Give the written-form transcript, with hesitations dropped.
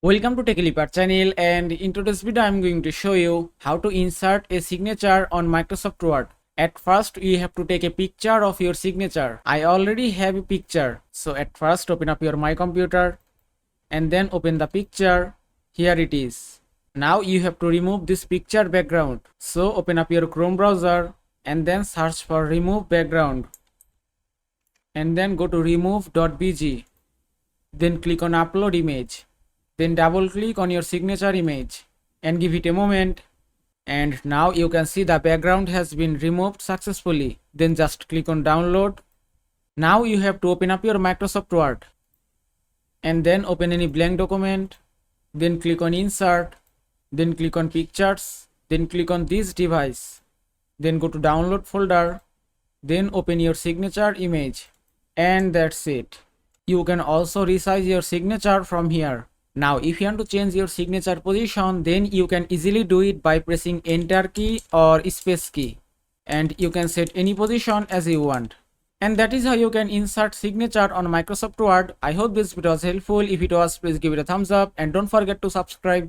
Welcome to TechLeapR channel, and in today's video I'm going to show you how to insert a signature on Microsoft Word. At first you have to take a picture of your signature. I already have a picture. So at first open up your My Computer and then open the picture. Here it is. Now you have to remove this picture background. So open up your Chrome browser and then search for remove background. And then go to remove.bg. Then click on upload image. Then double click on your signature image and give it a moment, and now you can see the background has been removed successfully. Then just click on download. Now you have to open up your Microsoft Word and then open any blank document, then click on insert, then click on pictures, then click on this device, then go to download folder, then open your signature image, and that's it. You can also resize your signature from here. Now if you want to change your signature position, then you can easily do it by pressing enter key or space key, and you can set any position as you want. And that is how you can insert signature on Microsoft Word. I hope this video was helpful. If it was, please give it a thumbs up and don't forget to subscribe.